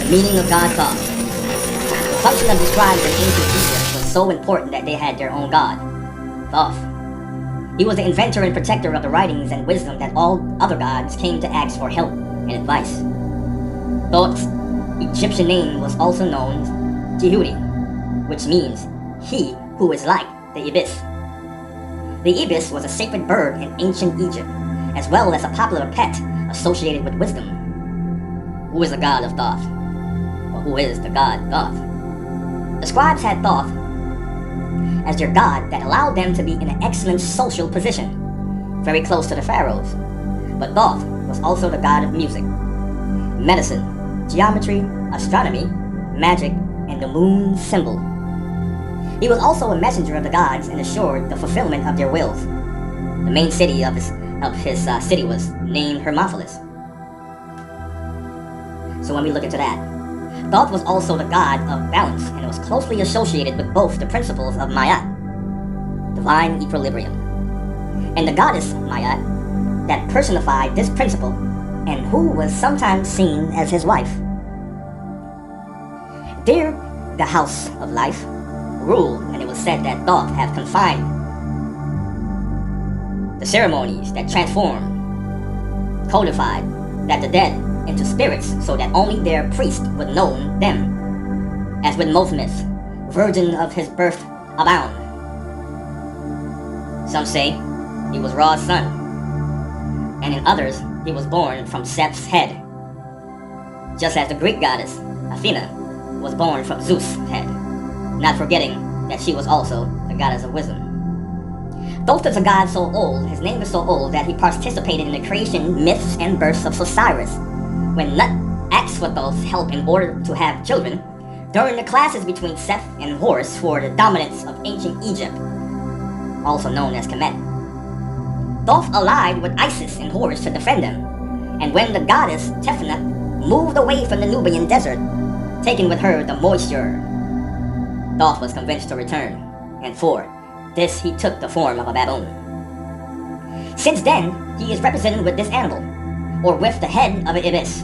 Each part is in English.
meaning of God Thoth. The function of the scribes in ancient Egypt was so important that they had their own god, Thoth. He was the inventor and protector of the writings and wisdom that all other gods came to ask for help and advice. Thoth's Egyptian name was also known as Djehuty, which means he who is like the Ibis. The Ibis was a sacred bird in ancient Egypt, as well as a popular pet associated with wisdom. Who is the god of Thoth? Or who is the god Thoth? The scribes had Thoth as their god that allowed them to be in an excellent social position, very close to the pharaohs. But Thoth was also the god of music, medicine, geometry, astronomy, magic, and the moon symbol. He was also a messenger of the gods and assured the fulfillment of their wills. The main city of his city was named Hermopolis. So when we look into that, Thoth was also the god of balance, and it was closely associated with both the principles of Ma'at, divine equilibrium, and the goddess Ma'at that personified this principle and who was sometimes seen as his wife. There, the house of life ruled, and it was said that Thoth had confined the ceremonies that transformed, codified, that the dead into spirits so that only their priest would know them, as with most myths, virgin of his birth abound. Some say he was Ra's son, and in others he was born from Seth's head, just as the Greek goddess Athena was born from Zeus' head, not forgetting that she was also the goddess of wisdom. Thoth is a god so old, his name is so old, that he participated in the creation myths and births of Osiris. When Nut asked for Thoth's help in order to have children, during the clashes between Seth and Horus for the dominance of ancient Egypt, also known as Kemet, Thoth allied with Isis and Horus to defend them, and when the goddess Tefnut moved away from the Nubian desert, taking with her the moisture, Thoth was convinced to return, and for this he took the form of a baboon. Since then, he is represented with this animal, or with the head of an ibis,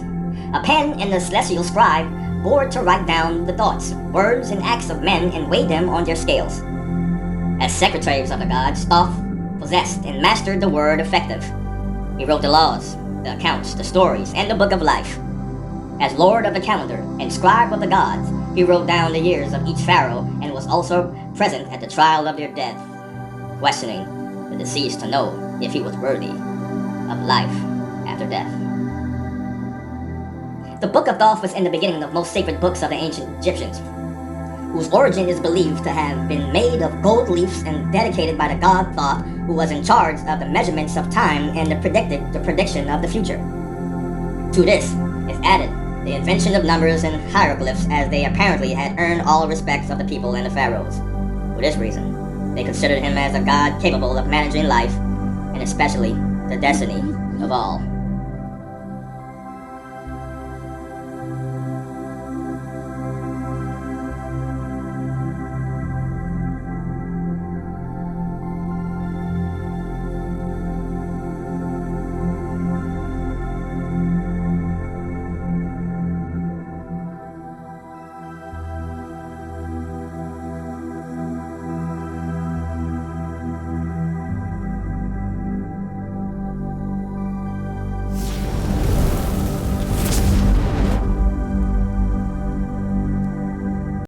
a pen and the celestial scribe bored to write down the thoughts, words, and acts of men and weigh them on their scales. As secretaries of the gods, Thoth possessed and mastered the word effective. He wrote the laws, the accounts, the stories, and the book of life. As lord of the calendar and scribe of the gods, he wrote down the years of each pharaoh and was also present at the trial of their death, questioning the deceased to know if he was worthy of life after death. The Book of Thoth was in the beginning of most sacred books of the ancient Egyptians, whose origin is believed to have been made of gold leaves and dedicated by the god Thoth, who was in charge of the measurements of time and the prediction of the future. To this is added the invention of numbers and hieroglyphs, as they apparently had earned all respects of the people and the pharaohs. For this reason, they considered him as a god capable of managing life, and especially the destiny of all.